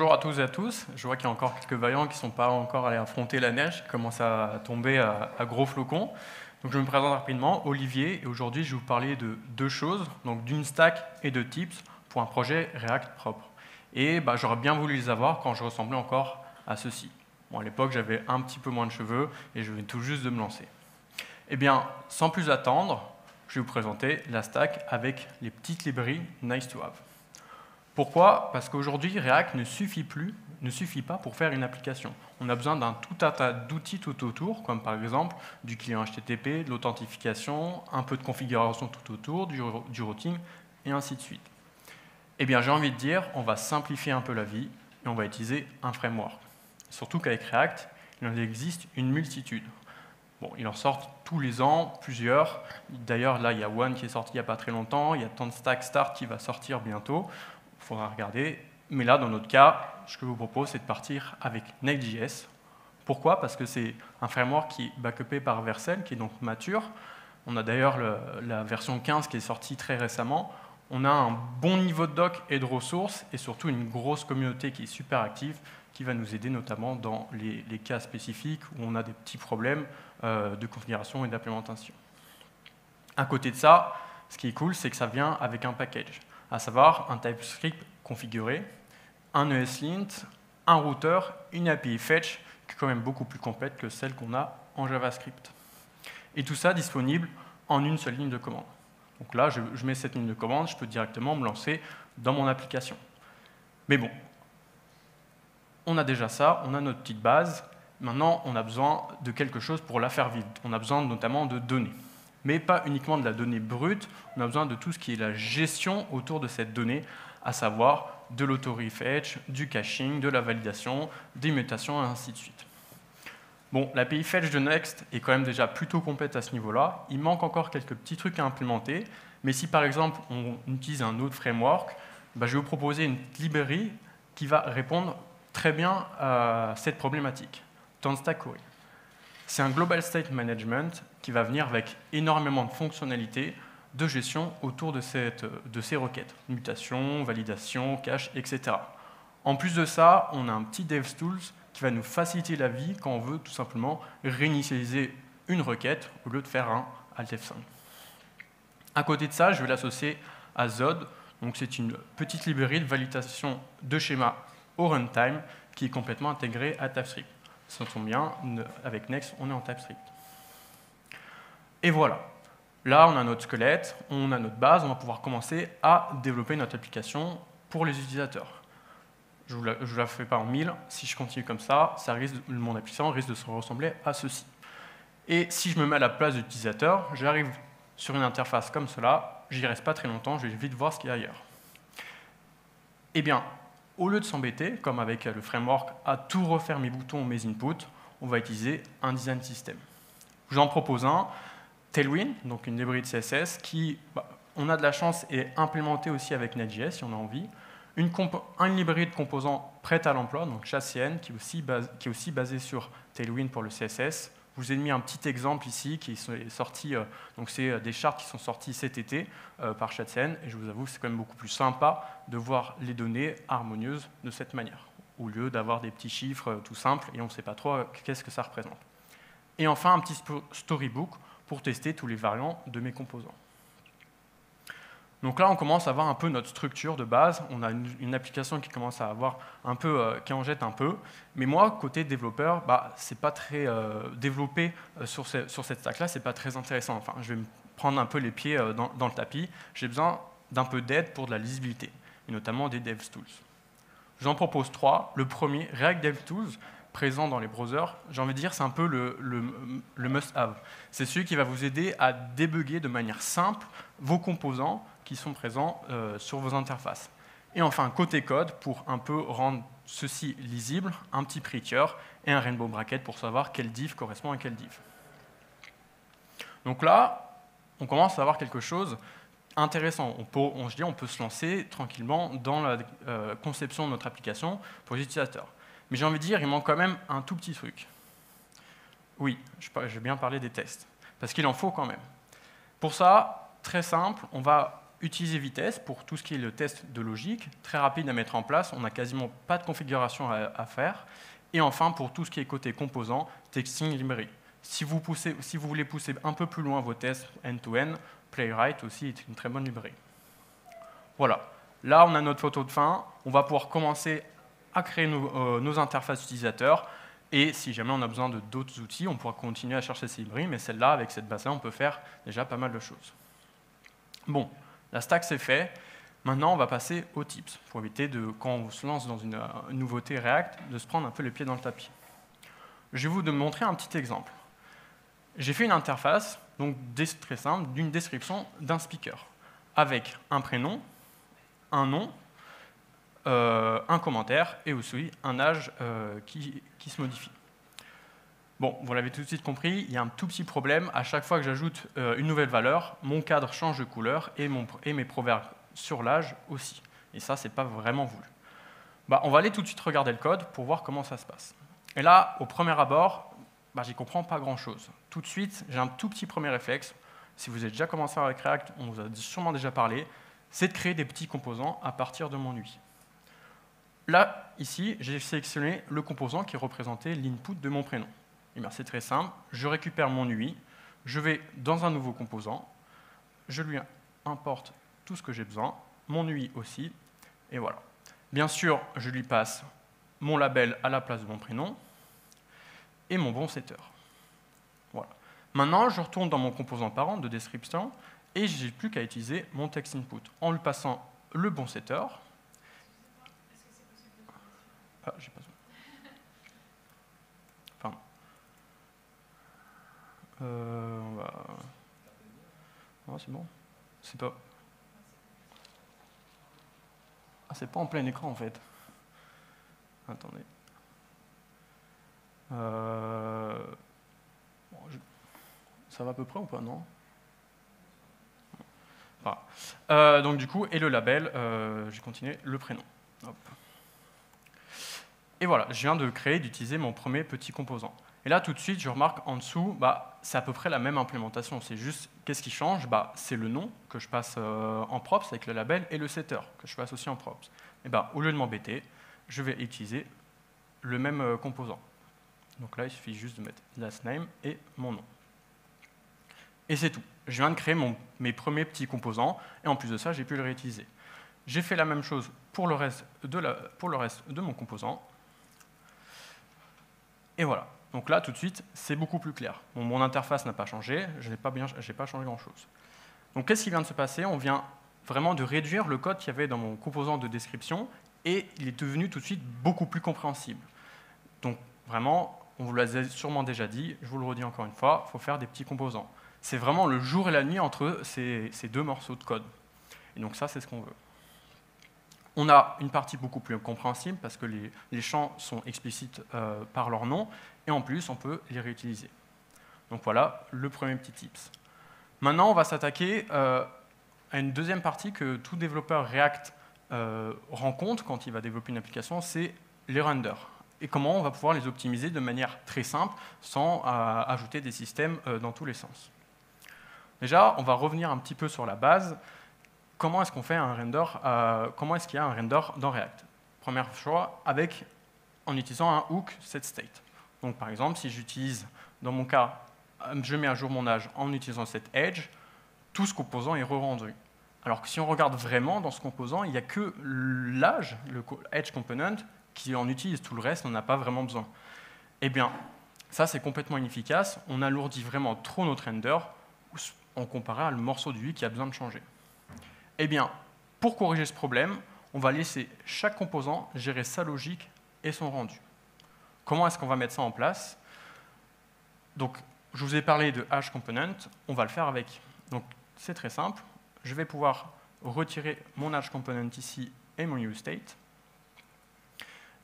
bonjour à tous et à tous. Je vois qu'il y a encore quelques vaillants qui ne sont pas encore allés affronter la neige, qui commence à tomber à gros flocons. Donc je me présente rapidement, Olivier, et aujourd'hui je vais vous parler de deux choses, donc d'une stack et de tips pour un projet React propre. Et j'aurais bien voulu les avoir quand je ressemblais encore à ceci. Bon, à l'époque j'avais un petit peu moins de cheveux et je venais tout juste de me lancer. Eh bien, sans plus attendre, je vais vous présenter la stack avec les petites librairies nice to have. Pourquoi? Parce qu'aujourd'hui, React ne suffit pas pour faire une application. On a besoin d'un tout un tas d'outils tout autour, comme par exemple du client HTTP, de l'authentification, un peu de configuration tout autour, du routing, et ainsi de suite. Eh bien, j'ai envie de dire, on va simplifier un peu la vie et on va utiliser un framework. Surtout qu'avec React, il en existe une multitude. Bon, il en sort tous les ans, plusieurs. D'ailleurs, là, il y a One qui est sorti il n'y a pas très longtemps, il y a TanStack Start qui va sortir bientôt. Il faudra regarder. Mais là, dans notre cas, ce que je vous propose, c'est de partir avec Next.js. Pourquoi? Parce que c'est un framework qui est backupé par Vercel, qui est donc mature. On a d'ailleurs la version 15 qui est sortie très récemment. On a un bon niveau de doc et de ressources, et surtout une grosse communauté qui est super active, qui va nous aider notamment dans les cas spécifiques où on a des petits problèmes de configuration et d'implémentation. À côté de ça, ce qui est cool, c'est que ça vient avec un package, à savoir un TypeScript configuré, un ESLint, un routeur, une API Fetch, qui est quand même beaucoup plus complète que celle qu'on a en JavaScript. Et tout ça disponible en une seule ligne de commande. Donc là, je mets cette ligne de commande, je peux directement me lancer dans mon application. Mais bon, on a déjà ça, on a notre petite base. Maintenant, on a besoin de quelque chose pour la faire vivre. On a besoin notamment de données. Mais pas uniquement de la donnée brute, on a besoin de tout ce qui est la gestion autour de cette donnée, à savoir de l'authorifetch, du caching, de la validation, des mutations, et ainsi de suite. Bon, l'API Fetch de Next est quand même déjà plutôt complète à ce niveau-là. Il manque encore quelques petits trucs à implémenter. Mais si par exemple, on utilise un autre framework, je vais vous proposer une librairie qui va répondre très bien à cette problématique. TanStack Query. C'est un Global State Management qui va venir avec énormément de fonctionnalités de gestion autour de ces requêtes. Mutation, validation, cache, etc. En plus de ça, on a un petit DevTools qui va nous faciliter la vie quand on veut tout simplement réinitialiser une requête au lieu de faire un Alt F5. À côté de ça, je vais l'associer à Zod. Donc c'est une petite librairie de validation de schéma au runtime qui est complètement intégrée à TypeScript. Ça tombe bien, avec Next, on est en TypeScript. Et voilà. Là, on a notre squelette, on a notre base, on va pouvoir commencer à développer notre application pour les utilisateurs. Je ne vous la fais pas en 1000. Si je continue comme ça, mon application risque de se ressembler à ceci. Et si je me mets à la place de l'utilisateur, j'arrive sur une interface comme cela, j'y reste pas très longtemps, je vais vite voir ce qu'il y a ailleurs. Eh bien, au lieu de s'embêter, comme avec le framework, à tout refaire mes boutons, mes inputs, on va utiliser un design system. J'en propose un, Tailwind, donc une librairie de CSS, qui, on a de la chance, est implémentée aussi avec Next.js, si on a envie. Une librairie de composants prête à l'emploi, donc ChassCN, qui est aussi basée sur Tailwind pour le CSS. Je vous ai mis un petit exemple ici qui est sorti, donc c'est des charts qui sont sortis cet été par ChassCN, et je vous avoue que c'est quand même beaucoup plus sympa de voir les données harmonieuses de cette manière, au lieu d'avoir des petits chiffres tout simples et on ne sait pas trop qu'est-ce que ça représente. Et enfin, un petit storybook pour tester tous les variants de mes composants. Donc là, on commence à avoir un peu notre structure de base. On a une application qui commence à avoir un peu, qui en jette un peu. Mais moi, côté développeur, c'est pas très développé sur cette stack-là. C'est pas très intéressant. Enfin, je vais me prendre un peu les pieds dans le tapis. J'ai besoin d'un peu d'aide pour de la lisibilité, et notamment des DevTools. J'en propose 3. Le premier, React DevTools, présent dans les browsers. J'ai envie de dire, c'est un peu le must-have. C'est celui qui va vous aider à débugger de manière simple vos composants qui sont présents sur vos interfaces. Et enfin, côté code, pour un peu rendre ceci lisible, un petit prettier et un rainbow bracket pour savoir quel div correspond à quel div. Donc là, on commence à avoir quelque chose intéressant. On peut se lancer tranquillement dans la conception de notre application pour les utilisateurs. Mais j'ai envie de dire, il manque quand même un tout petit truc. Oui, je vais bien parler des tests, parce qu'il en faut quand même. Pour ça, très simple, on va utiliser vitesse pour tout ce qui est le test de logique, très rapide à mettre en place, on n'a quasiment pas de configuration à faire. Et enfin, pour tout ce qui est côté composant, Testing Library. Si vous voulez pousser un peu plus loin vos tests end-to-end, Playwright aussi est une très bonne librairie. Voilà, là on a notre photo de fin, on va pouvoir commencer à créer nos interfaces utilisateurs, et si jamais on a besoin de d'autres outils, on pourra continuer à chercher ces librairies, mais celle-là, avec cette base-là, on peut faire déjà pas mal de choses. Bon, la stack c'est fait, maintenant on va passer aux tips, pour éviter, quand on se lance dans une nouveauté React, de se prendre un peu les pieds dans le tapis. Je vais vous montrer un petit exemple. J'ai fait une interface, donc très simple, d'une description d'un speaker, avec un prénom, un nom, un commentaire et aussi un âge qui se modifie. Bon, vous l'avez tout de suite compris, il y a un tout petit problème. À chaque fois que j'ajoute une nouvelle valeur, mon cadre change de couleur et mes proverbes sur l'âge aussi. Et ça, ce n'est pas vraiment voulu. On va aller tout de suite regarder le code pour voir comment ça se passe. Et là, au premier abord, j'y comprends pas grand-chose. Tout de suite, j'ai un tout petit premier réflexe. Si vous avez déjà commencé avec React, on vous a sûrement déjà parlé, c'est de créer des petits composants à partir de mon UI. Là, ici, j'ai sélectionné le composant qui représentait l'input de mon prénom. C'est très simple, je récupère mon UI, je vais dans un nouveau composant, je lui importe tout ce que j'ai besoin, mon UI aussi, et voilà. Bien sûr, je lui passe mon label à la place de mon prénom et mon bon setter. Voilà. Maintenant, je retourne dans mon composant parent de description et je n'ai plus qu'à utiliser mon text input en lui passant le bon setter. Ah, j'ai pas besoin. Pardon. On va... Oh, c'est bon. C'est pas... Ah, c'est pas en plein écran en fait. Attendez. Ça va à peu près ou pas, non? Donc du coup, et le label, j'ai continué le prénom. Hop. Et voilà, je viens de créer, d'utiliser mon premier petit composant. Et là, tout de suite, je remarque en dessous, c'est à peu près la même implémentation. C'est juste, qu'est-ce qui change? C'est le nom que je passe en props avec le label et le setter que je passe aussi en props. Et au lieu de m'embêter, je vais utiliser le même composant. Donc là, il suffit juste de mettre last name et mon nom. Et c'est tout. Je viens de créer mes premiers petits composants, et en plus de ça, j'ai pu le réutiliser. J'ai fait la même chose pour le reste de mon composant. Et voilà. Donc là, tout de suite, c'est beaucoup plus clair. Mon interface n'a pas changé, je n'ai pas changé grand-chose. Donc qu'est-ce qui vient de se passer? On vient vraiment de réduire le code qu'il y avait dans mon composant de description, et il est devenu tout de suite beaucoup plus compréhensible. Donc vraiment, on vous l'a sûrement déjà dit, je vous le redis encore une fois, il faut faire des petits composants. C'est vraiment le jour et la nuit entre ces deux morceaux de code. Et donc ça, c'est ce qu'on veut. On a une partie beaucoup plus compréhensible parce que les champs sont explicites par leur nom, et en plus, on peut les réutiliser. Donc voilà, le premier petit tips. Maintenant, on va s'attaquer à une deuxième partie que tout développeur React rencontre quand il va développer une application, c'est les renders. Et comment on va pouvoir les optimiser de manière très simple, sans ajouter des systèmes dans tous les sens. Déjà, on va revenir un petit peu sur la base. Comment est-ce qu'on fait un render, comment est-ce qu'il y a un render dans React? Premier choix, en utilisant un hook setState. Donc par exemple, si j'utilise, dans mon cas, je mets à jour mon âge en utilisant cet edge, tout ce composant est re-rendu. Alors que si on regarde vraiment dans ce composant, il n'y a que l'âge, le edge component, qui en utilise, tout le reste, on n'a pas vraiment besoin. Eh bien, ça c'est complètement inefficace, on alourdit vraiment trop notre render en comparé à le morceau du UI qui a besoin de changer. Eh bien, pour corriger ce problème, on va laisser chaque composant gérer sa logique et son rendu. Comment est-ce qu'on va mettre ça en place? Donc, je vous ai parlé de Hash Component, on va le faire avec. Donc, c'est très simple. Je vais pouvoir retirer mon Hash Component ici et mon useState.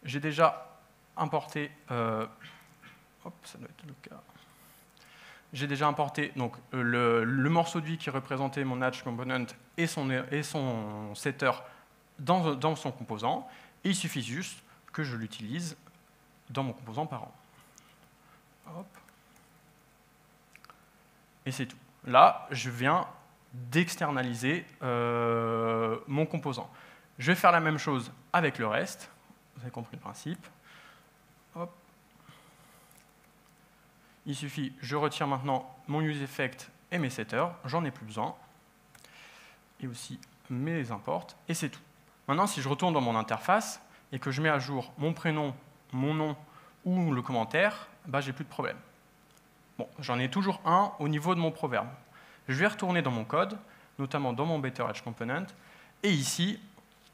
J'ai déjà importé, ça doit être le cas. J'ai déjà importé donc, le morceau de vie qui représentait mon Hash Component et son setter dans son composant. Et il suffit juste que je l'utilise dans mon composant parent. Hop. Et c'est tout. Là, je viens d'externaliser mon composant. Je vais faire la même chose avec le reste. Vous avez compris le principe. Hop. Il suffit, je retire maintenant mon useEffect et mes setters, j'en ai plus besoin. Et aussi mes imports, et c'est tout. Maintenant, si je retourne dans mon interface et que je mets à jour mon prénom, mon nom ou le commentaire, bah, j'ai plus de problème. Bon, j'en ai toujours un au niveau de mon proverbe. Je vais retourner dans mon code, notamment dans mon Better Edge Component, et ici,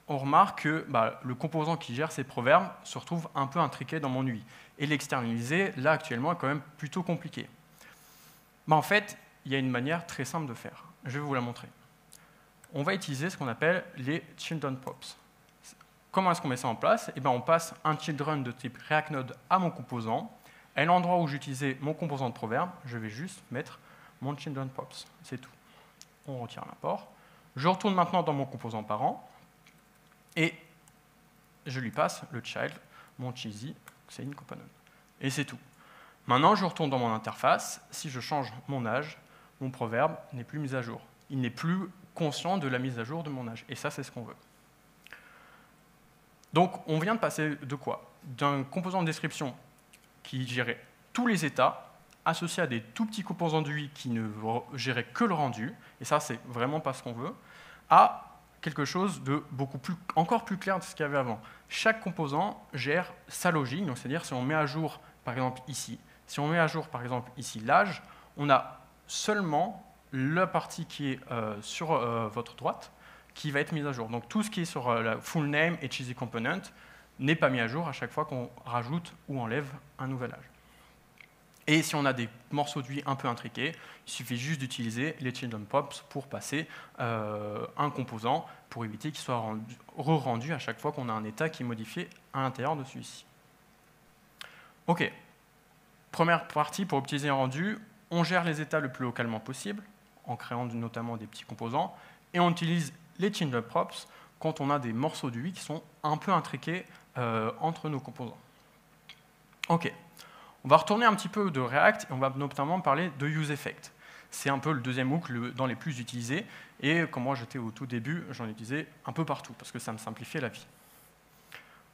on remarque que le composant qui gère ces proverbes se retrouve un peu intriqué dans mon UI. Et l'externaliser, là, actuellement, est quand même plutôt compliqué. En fait, il y a une manière très simple de faire. Je vais vous la montrer. On va utiliser ce qu'on appelle les children props. Comment est-ce qu'on met ça en place? On passe un children de type React Node à mon composant. À l'endroit où j'utilisais mon composant de proverbe, je vais juste mettre mon children props. C'est tout. On retire l'import. Je retourne maintenant dans mon composant parent et je lui passe le child, mon cheesy, c'est une component. Et c'est tout. Maintenant, je retourne dans mon interface. Si je change mon âge, mon proverbe n'est plus mis à jour. Il n'est plus conscient de la mise à jour de mon âge. Et ça, c'est ce qu'on veut. Donc, on vient de passer de quoi? D'un composant de description qui gérait tous les états, associé à des tout petits composants d'UI qui ne géraient que le rendu, et ça, c'est vraiment pas ce qu'on veut, à quelque chose de encore plus clair de ce qu'il y avait avant. Chaque composant gère sa logique, donc c'est-à-dire si on met à jour, par exemple, ici, si on met à jour, par exemple, ici, l'âge, on a seulement la partie qui est sur votre droite qui va être mise à jour. Donc tout ce qui est sur la full name et cheesy component n'est pas mis à jour à chaque fois qu'on rajoute ou enlève un nouvel âge. Et si on a des morceaux d'UI un peu intriqués, il suffit juste d'utiliser les children props pour passer un composant pour éviter qu'il soit re-rendu à chaque fois qu'on a un état qui est modifié à l'intérieur de celui-ci. OK. Première partie, pour optimiser un rendu, on gère les états le plus localement possible, en créant notamment des petits composants, et on utilise les children props quand on a des morceaux d'UI qui sont un peu intriqués entre nos composants. OK. On va retourner un petit peu de React et on va notamment parler de useEffect. C'est un peu le deuxième hook dans les plus utilisés. Et comme moi j'étais au tout début, j'en utilisais un peu partout parce que ça me simplifiait la vie.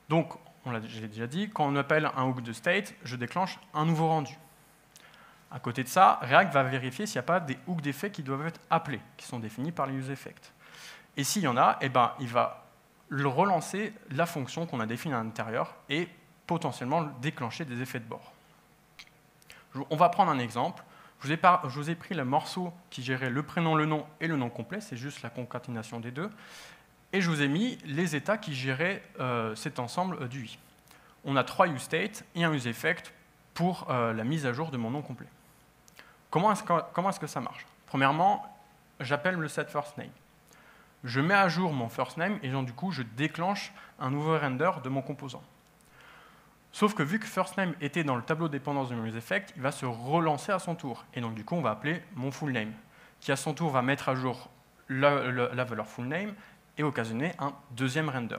Donc, je l'ai déjà dit, quand on appelle un hook de state, je déclenche un nouveau rendu. À côté de ça, React va vérifier s'il n'y a pas des hooks d'effets qui doivent être appelés, qui sont définis par les useEffect. Et s'il y en a, il va relancer la fonction qu'on a définie à l'intérieur et potentiellement déclencher des effets de bord. On va prendre un exemple. Je vous ai pris le morceau qui gérait le prénom, le nom et le nom complet, c'est juste la concaténation des deux. Et je vous ai mis les états qui géraient cet ensemble d'UI. On a 3 useState et un useEffect pour la mise à jour de mon nom complet. Comment est-ce que ça marche? Premièrement, j'appelle le setFirstName. Je mets à jour mon firstName et donc, du coup, je déclenche un nouveau render de mon composant. Sauf que vu que firstName était dans le tableau de dépendance de mon useEffect, il va se relancer à son tour. Et donc, du coup, on va appeler mon fullName, qui à son tour va mettre à jour la valeur fullName et occasionner un deuxième render.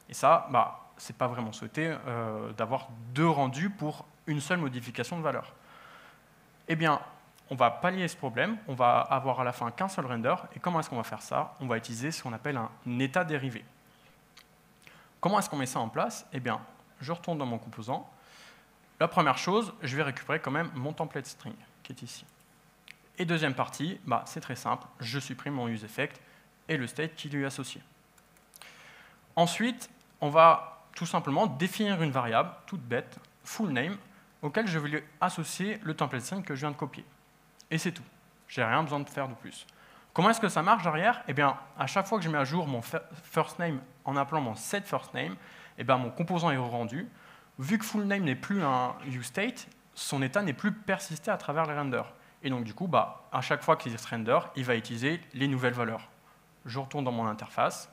Et ça, ce n'est pas vraiment souhaité d'avoir deux rendus pour une seule modification de valeur. Eh bien, on va pallier ce problème, on va avoir à la fin qu'un seul render. Et comment est-ce qu'on va faire ça? On va utiliser ce qu'on appelle un état dérivé. Comment est-ce qu'on met ça en place? Eh bien, je retourne dans mon composant. La première chose, je vais récupérer quand même mon template string, qui est ici. Et deuxième partie, c'est très simple, je supprime mon useEffect et le state qui lui est associé. Ensuite, on va tout simplement définir une variable, toute bête, fullName, auquel je vais lui associer le template string que je viens de copier. Et c'est tout. Je n'ai rien besoin de faire de plus. Comment est-ce que ça marche derrière? Eh bien, à chaque fois que je mets à jour mon firstName en appelant mon setFirstName, eh bien, mon composant est rendu. Vu que fullName n'est plus un useState, son état n'est plus persisté à travers les renders. Et donc, du coup, à chaque fois qu'il se render, il va utiliser les nouvelles valeurs. Je retourne dans mon interface,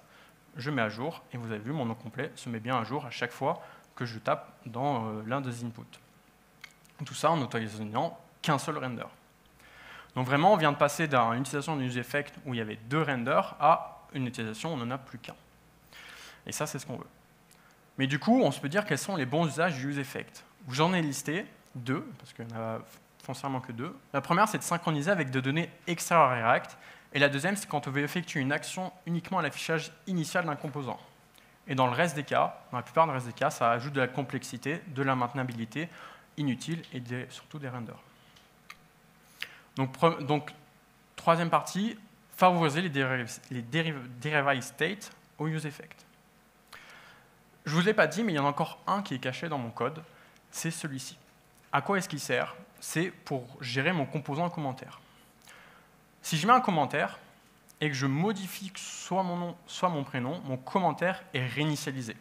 je mets à jour, et vous avez vu, mon nom complet se met bien à jour à chaque fois que je tape dans l'un des inputs. Tout ça en n'utilisant qu'un seul render. Donc vraiment, on vient de passer d'une utilisation d'un useEffect où il y avait deux renders à une utilisation où on n'en a plus qu'un. Et ça, c'est ce qu'on veut. Mais du coup, on se peut dire quels sont les bons usages du useEffect. J'en ai listé deux, parce qu'il n'y en a foncièrement que deux. La première, c'est de synchroniser avec des données extérieures à React Et la deuxième, c'est quand on veut effectuer une action uniquement à l'affichage initial d'un composant. Et dans le reste des cas, dans la plupart des reste des cas, ça ajoute de la complexité, de la maintenabilité inutile et surtout des renders. Donc troisième partie, favoriser les derived state au useEffect. Je ne vous ai pas dit, mais il y en a encore un qui est caché dans mon code, c'est celui-ci. À quoi est-ce qu'il sert? C'est pour gérer mon composant commentaire. Si je mets un commentaire et que je modifie soit mon nom, soit mon prénom, mon commentaire est réinitialisé.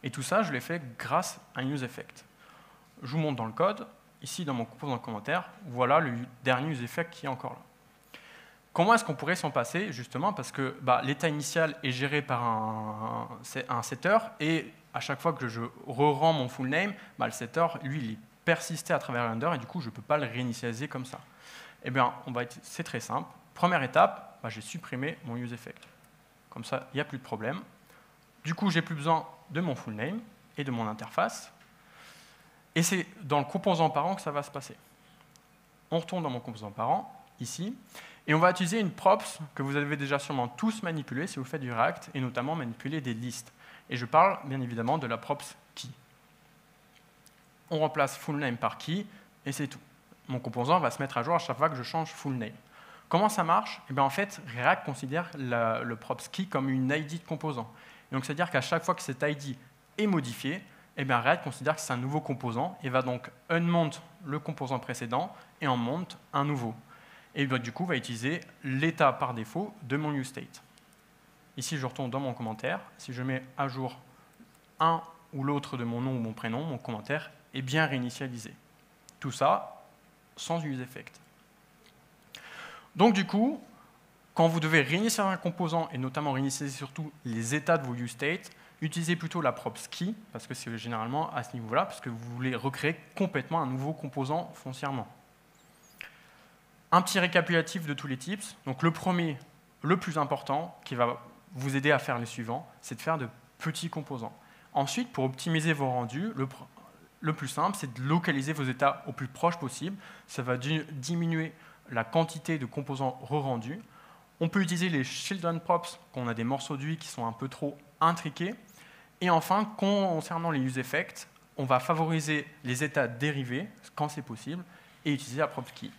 Et tout ça, je l'ai fait grâce à un useEffect. Je vous montre dans le code, ici dans mon composant commentaire, voilà le dernier useEffect qui est encore là. Comment est-ce qu'on pourrait s'en passer, justement, parce que l'état initial est géré par un setter, et à chaque fois que je re-rends mon full name, le setter, lui, il est persisté à travers le render, et du coup, je ne peux pas le réinitialiser comme ça. Eh bien, c'est très simple. Première étape, j'ai supprimé mon useEffect. Comme ça, il n'y a plus de problème. Du coup, j'ai plus besoin de mon full name et de mon interface. Et c'est dans le composant parent que ça va se passer. On retourne dans mon composant parent, ici, et on va utiliser une props que vous avez déjà sûrement tous manipulée si vous faites du React, et notamment manipuler des listes. Et je parle bien évidemment de la props key. On remplace full name par key, et c'est tout. Mon composant va se mettre à jour à chaque fois que je change full name. Comment ça marche? Eh bien, en fait, React considère le props key comme une ID de composant. Et donc, c'est-à-dire qu'à chaque fois que cette ID est modifiée, eh bien, React considère que c'est un nouveau composant et va donc unmount le composant précédent et en mount un nouveau. Et du coup, va utiliser l'état par défaut de mon useState. Ici, je retourne dans mon commentaire. Si je mets à jour un ou l'autre de mon nom ou mon prénom, mon commentaire est bien réinitialisé. Tout ça sans useEffect. Donc du coup, quand vous devez réinitialiser un composant, et notamment réinitialiser surtout les états de vos useState, utilisez plutôt la props key, parce que c'est généralement à ce niveau-là, parce que vous voulez recréer complètement un nouveau composant foncièrement. Un petit récapitulatif de tous les tips. Donc le premier, le plus important, qui va vous aider à faire les suivants, c'est de faire de petits composants. Ensuite, pour optimiser vos rendus, le plus simple, c'est de localiser vos états au plus proche possible. Ça va diminuer la quantité de composants re-rendus. On peut utiliser les children props quand on a des morceaux d'UI qui sont un peu trop intriqués. Et enfin, concernant les useEffects, on va favoriser les états dérivés quand c'est possible et utiliser la props key.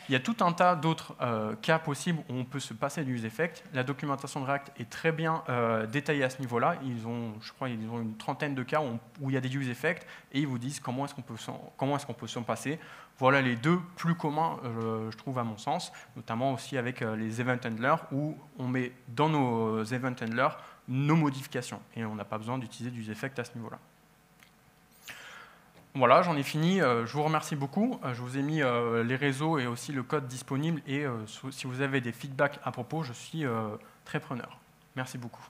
Il y a tout un tas d'autres cas possibles où on peut se passer du useEffect. La documentation de React est très bien détaillée à ce niveau-là. Je crois qu'ils ont une trentaine de cas où il y a des useEffects et ils vous disent comment est-ce qu'on peut s'en passer. Voilà les deux plus communs, je trouve, à mon sens, notamment aussi avec les event handlers où on met dans nos event handlers nos modifications et on n'a pas besoin d'utiliser du useEffect à ce niveau-là. Voilà, j'en ai fini. Je vous remercie beaucoup. Je vous ai mis les réseaux et aussi le code disponible. Et si vous avez des feedbacks à propos, je suis très preneur. Merci beaucoup.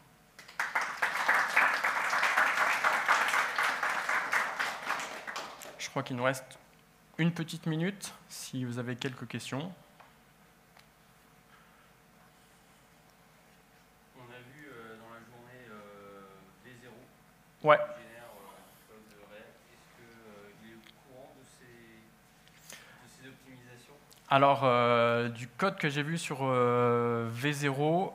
Je crois qu'il nous reste une petite minute si vous avez quelques questions. On a vu dans la journée V0. Ouais. Alors, du code que j'ai vu sur V0,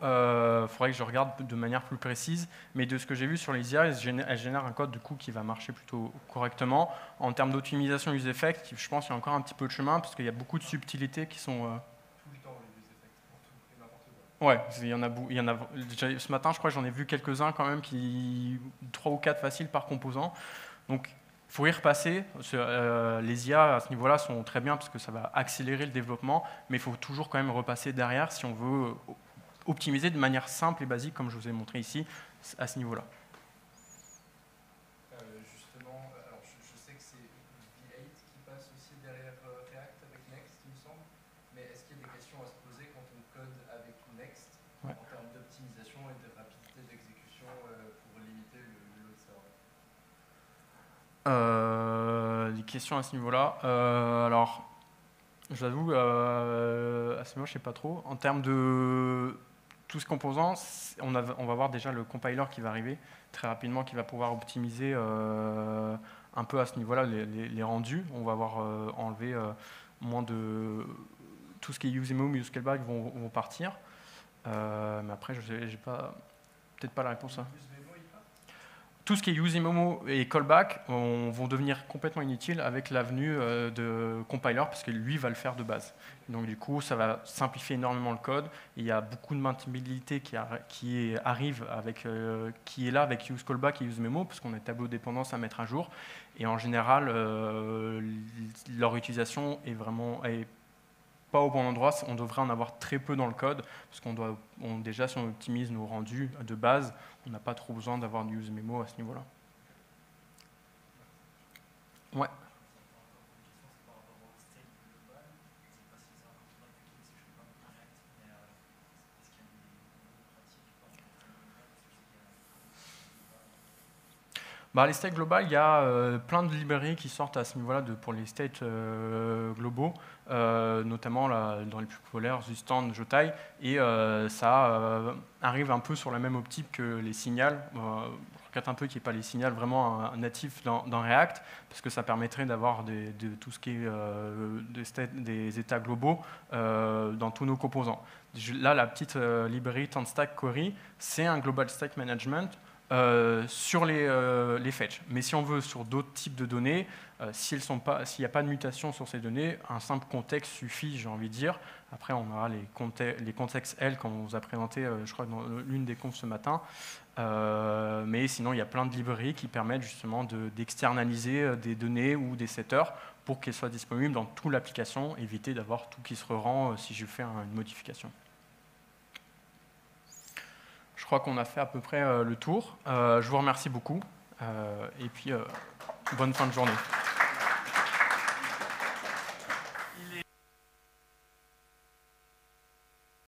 faudrait que je regarde de manière plus précise, mais de ce que j'ai vu sur les IA, elles génèrent un code du coup, qui va marcher plutôt correctement. En termes d'optimisation useEffect, je pense qu'il y a encore un petit peu de chemin, parce qu'il y a beaucoup de subtilités qui sont... Tout le temps, les useEffects, pour tout et n'importe quoi. Ouais, il y en a, ce matin, je crois que j'en ai vu quelques-uns quand même, 3 ou 4 faciles par composant. Donc, il faut y repasser. Les IA à ce niveau-là sont très bien parce que ça va accélérer le développement, mais il faut toujours quand même repasser derrière si on veut optimiser de manière simple et basique, comme je vous ai montré ici, à ce niveau-là. Justement, alors je sais que c'est V8 qui passe aussi derrière React avec Next, il me semble, mais est-ce qu'il y a des questions à se poser quand on code avec Next en termes d'optimisation et de rapidité d'exécution pour limiter le load server? Des questions à ce niveau-là. Alors, j'avoue, à ce niveau, je ne sais pas trop. En termes de tout ce composant, on va voir déjà le compiler qui va arriver très rapidement, qui va pouvoir optimiser un peu à ce niveau-là les rendus. On va avoir enlevé moins de tout ce qui est useMom, useCallback vont partir. Mais après, je n'ai peut-être pas la réponse. Hein. Tout ce qui est UseMemo et callback vont devenir complètement inutiles avec l'avenue de compiler, parce que lui va le faire de base. Donc du coup, ça va simplifier énormément le code. Il y a beaucoup de maintenabilité qui arrive qui est là avec useCallback et UseMemo, parce qu'on a tableau de dépendance à mettre à jour. Et en général, leur utilisation est pas au bon endroit. On devrait en avoir très peu dans le code, parce déjà, si on optimise nos rendus de base, on n'a pas trop besoin d'avoir du UseMemo à ce niveau-là. Ouais. Les states globales, il y a plein de librairies qui sortent à ce niveau-là pour les states globaux, notamment dans les plus populaires, Zustand, Jotai, et ça arrive un peu sur la même optique que les signals. Je regrette un peu qu'il n'y ait pas les signals vraiment natifs dans React, parce que ça permettrait d'avoir tout ce qui est des états globaux dans tous nos composants. Là, la petite librairie TanStack Query, c'est un Global Stack Management sur les fetch. Mais si on veut sur d'autres types de données, s'il n'y a pas de mutation sur ces données, un simple contexte suffit, j'ai envie de dire. Après, on aura les contextes L, comme on vous a présenté, je crois, dans l'une des confs ce matin. Mais sinon, il y a plein de librairies qui permettent justement d'externaliser des données ou des setters pour qu'elles soient disponibles dans toute l'application, éviter d'avoir tout qui se rerend si je fais une modification. Je crois qu'on a fait à peu près le tour. Je vous remercie beaucoup et puis bonne fin de journée.